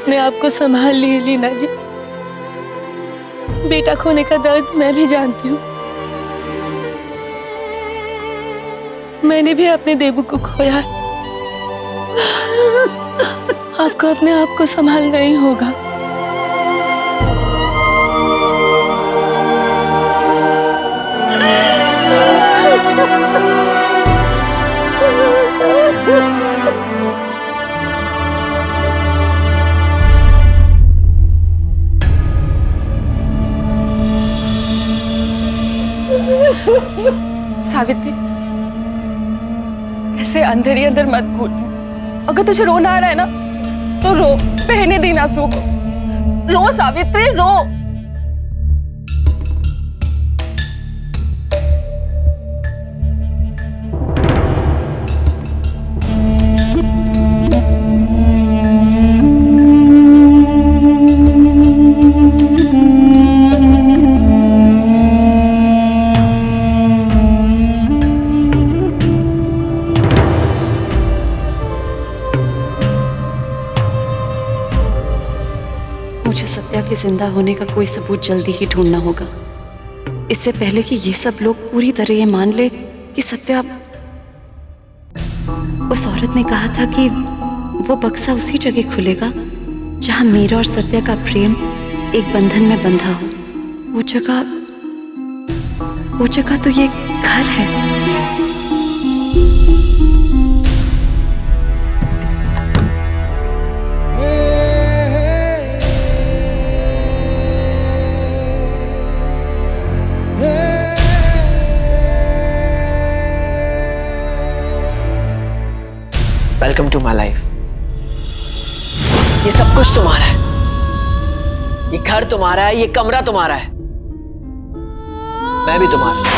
अपने आप को संभाल ली लीना जी। बेटा खोने का दर्द मैं भी जानती हूँ। मैंने भी अपने देबू को खोया है। आपको अपने आप को संभालना ही होगा। सावित्री, ऐसे अंदर ही अंदर मत भूल। अगर तुझे रोना आ रहा है ना तो रो, बहने दी आंसू को। रो सावित्री, रो। मुझे सत्या के जिंदा होने का कोई सबूत जल्दी ही ढूंढना होगा, इससे पहले कि ये सब लोग पूरी तरह ये मान ले कि सत्या। उस औरत ने कहा था कि वो बक्सा उसी जगह खुलेगा जहां मेरा और सत्या का प्रेम एक बंधन में बंधा हो। वो जगह तो ये घर है। Welcome to my life. ये सब कुछ तुम्हारा है, ये घर तुम्हारा है, ये कमरा तुम्हारा है, मैं भी तुम्हारा।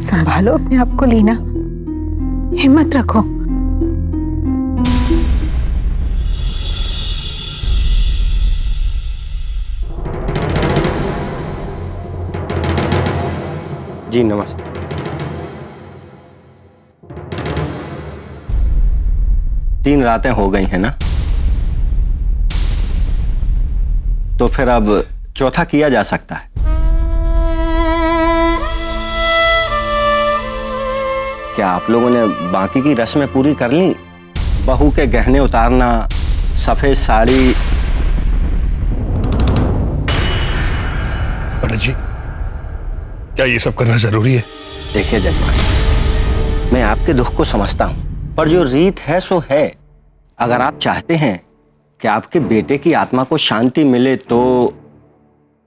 संभालो अपने आप को लीना, हिम्मत रखो। जी नमस्ते। तीन रातें हो गई हैं ना, तो फिर अब चौथा किया जा सकता है। क्या आप लोगों ने बाकी की रस्में पूरी कर ली? बहू के गहने उतारना, सफेद साड़ी। पंडित जी, क्या ये सब करना जरूरी है? देखिए जजमान, मैं आपके दुख को समझता हूं, पर जो रीत है सो है। अगर आप चाहते हैं कि आपके बेटे की आत्मा को शांति मिले तो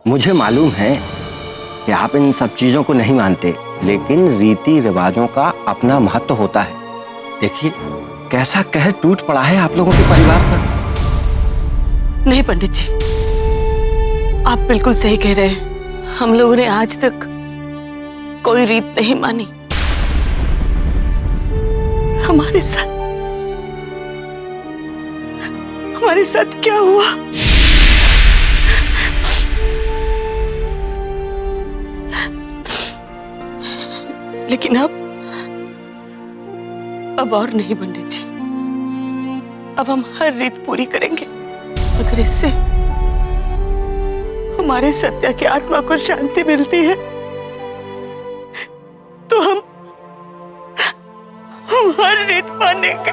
मुझे मालूम है कि आप इन सब चीजों को नहीं मानते, लेकिन रीति रिवाजों का अपना महत्व होता है। देखिए कैसा कहर टूट पड़ा है आप लोगों के परिवार पर। नहीं पंडित जी, आप बिल्कुल सही कह रहे हैं। हम लोगों ने आज तक कोई रीत नहीं मानी। हमारे साथ क्या हुआ? लेकिन अब और नहीं पंडित जी। अब हम हर रीत पूरी करेंगे। अगर इससे हमारे सत्या की आत्मा को शांति मिलती है तो हम हर रीत मानेंगे।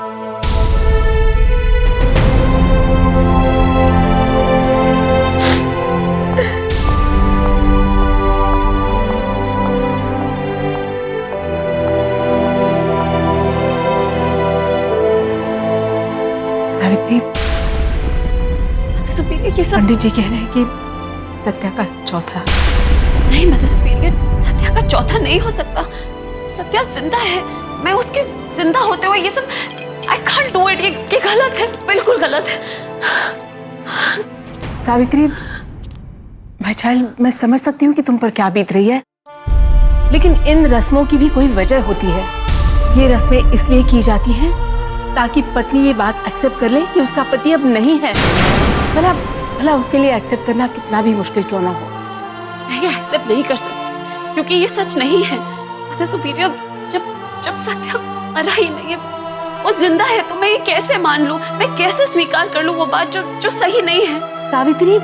सावित्री, सुपीरियर ये सब पंडित जी कह रहे हैं कि सत्या का चौथा। नहीं मदर सुपीरियर, सत्या का चौथा नहीं हो सकता। सत्या जिंदा है। मैं उसके जिंदा होते हुए ये सब आई कांट डू इट। ये गलत है, बिल्कुल गलत है। सावित्री, माय चाइल्ड, मैं समझ सकती हूँ कि तुम पर क्या बीत रही है, लेकिन इन रस्मों की भी कोई वजह होती है। ये रस्में इसलिए की जाती हैं ताकि पत्नी ये बात एक्सेप्ट कर ले कि उसका पति अब नहीं है। भला उसके लिए एक्सेप्ट करना कितना भी मुश्किल क्यों ना हो। मैं ये एक्सेप्ट नहीं कर सकती क्योंकि ये सच नहीं है। मदर सुपीरियर, जब सत्या मरा ही नहीं है, वो जिंदा है, तो मैं ये कैसे मान लूं? मैं कैसे स्वीकार कर लूं वो बात जो सही नहीं है? सावित्री,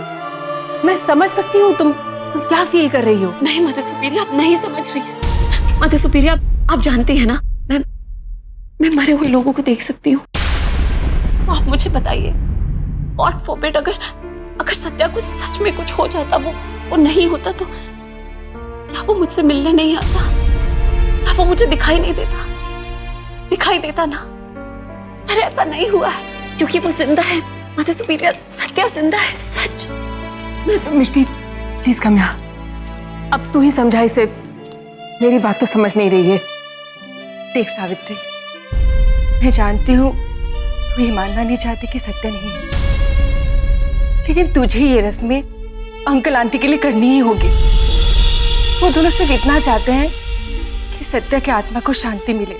मैं समझ सकती हूँ तुम क्या फील कर रही हो। नहीं मदर सुपीरियर, आप नहीं समझ रही है। मदर सुपीरियर, आप जानती है ना, मैं मरे हुए लोगों को देख सकती हूँ। तो आप मुझे बताइए, गॉड फॉरबिड, अगर सत्या को सच में कुछ हो जाता, वो नहीं होता, तो क्या वो मुझसे मिलने नहीं आता? क्या वो मुझे दिखाई नहीं देता? दिखाई देता ना। पर ऐसा नहीं हुआ है क्योंकि वो जिंदा है। मदर सुपीरियर, सत्या जिंदा है, सच। मिष्टी, प्लीज कम यहाँ। अब तू ही समझा इसे, मेरी बात तो समझ नहीं रही है। देख सावित्री, मैं जानती हूँ तू ये मानना नहीं चाहती कि सत्या नहीं है, लेकिन तुझे ये रस्में अंकल आंटी के लिए करनी ही होगी। वो दोनों सिर्फ इतना चाहते हैं कि सत्या की आत्मा को शांति मिले।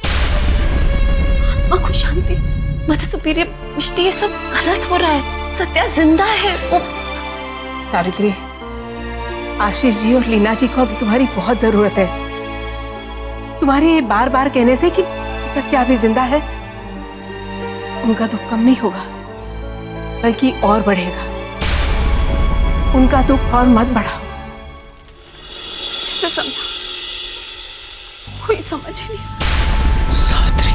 आत्मा को शांति? मदर सुपीरियर, मिष्टी, ये सब गलत हो रहा है। सत्या जिंदा है। वो सावित्री, आशीष जी और लीना जी को अभी तुम्हारी बहुत जरूरत है। तुम्हारे ये बार बार कहने से कि सत्या अभी जिंदा है, उनका दुख कम नहीं होगा, बल्कि और बढ़ेगा। उनका दुख और मत बढ़ाओ। कैसे समझा? कोई समझ ही नहीं। सावित्री,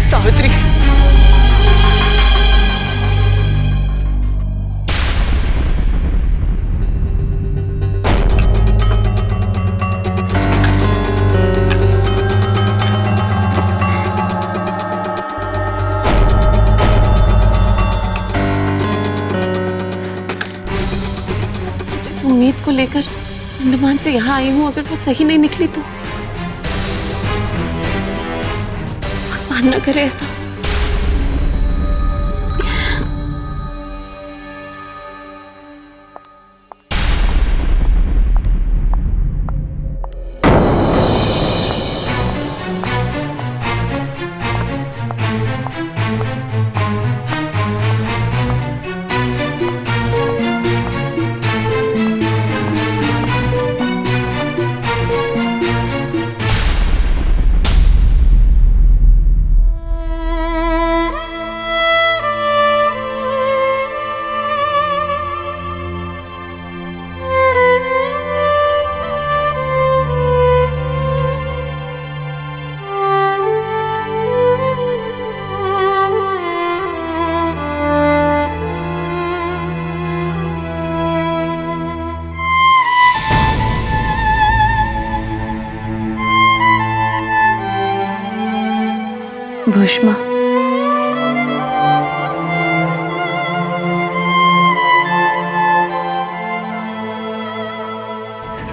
सावित्री, जिस उम्मीद को लेकर अंडमान से यहाँ आई हूँ, अगर वो सही नहीं निकली तो भगवान न करे ऐसा।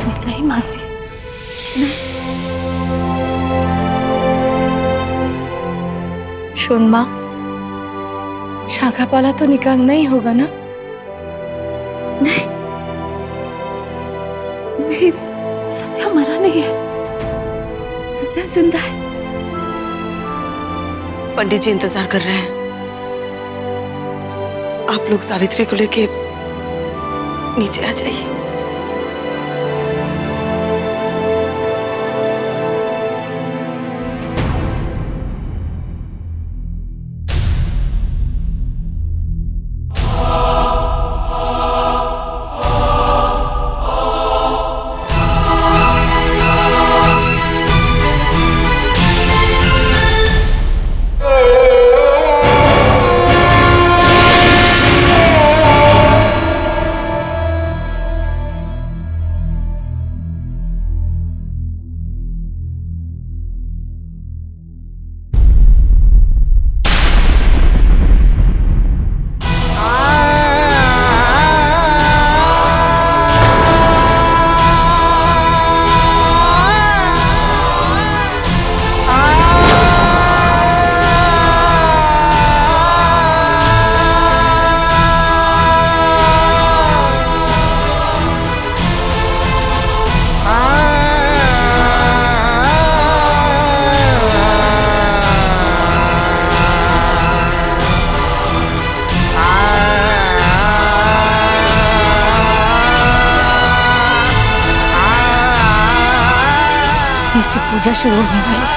नहीं मासी, शोन माँ, शाखा पाला तो निकालना ही होगा ना? नहीं, सत्या मरा नहीं है, सत्या जिंदा है। पंडित जी इंतजार कर रहे हैं। आप लोग सावित्री को लेके नीचे आ जाइए। नीचे पूजा शुरू होने वाली है,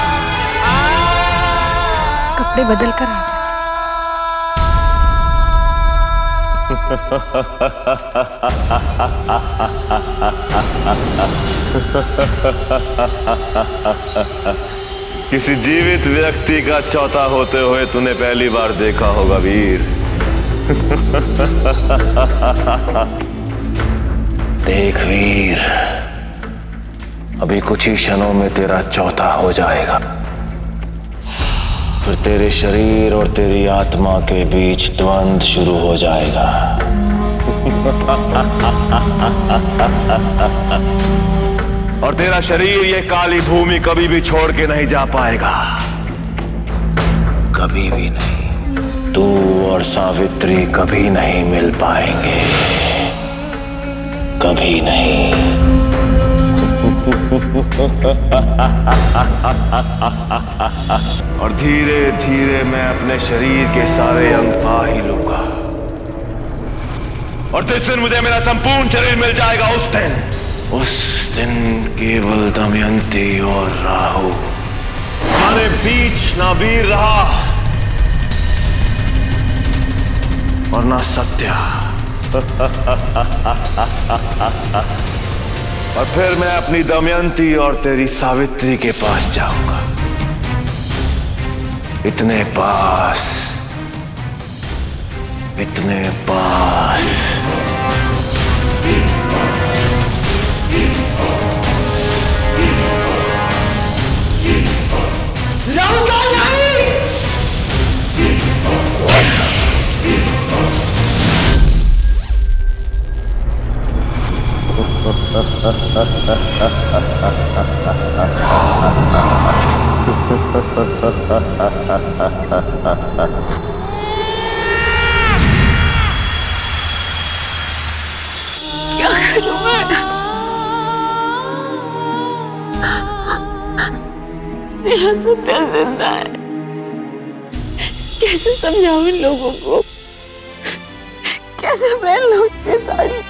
कपड़े बदल कर आ जा। किसी जीवित व्यक्ति का चौथा होते हुए तूने पहली बार देखा होगा वीर। देख वीर, अभी कुछ ही क्षणों में तेरा चौथा हो जाएगा। फिर तेरे शरीर और तेरी आत्मा के बीच द्वंद्व शुरू हो जाएगा। और तेरा शरीर ये काली भूमि कभी भी छोड़ के नहीं जा पाएगा, कभी भी नहीं। तू और सावित्री कभी नहीं मिल पाएंगे, कभी नहीं। और धीरे धीरे मैं अपने शरीर के सारे अंग पा ही लूंगा, और जिस दिन मुझे मेरा संपूर्ण शरीर मिल जाएगा उस दिन केवल दमयंती और राहु हमारे बीच ना वीर रहा और ना सत्या। और फिर मैं अपनी दमयंती और तेरी सावित्री के पास जाऊंगा, इतने पास, इतने पास। क्या करूं मैं? मेरा सत्या जिंदा है, कैसे समझाऊं इन लोगों को, कैसे मैं लोग के साड़ी।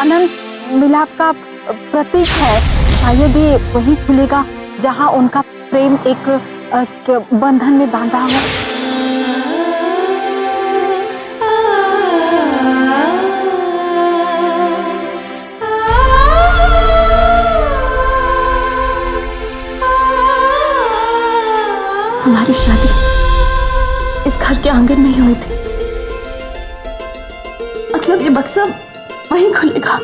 आनंद मिलाप का प्रतीक है। शायद ये वही खुलेगा जहाँ उनका प्रेम एक बंधन में बांधा हुआ। हमारी शादी इस घर के आंगन में ही हुई थी, मतलब ये बक्सा वहीं खुलेगा।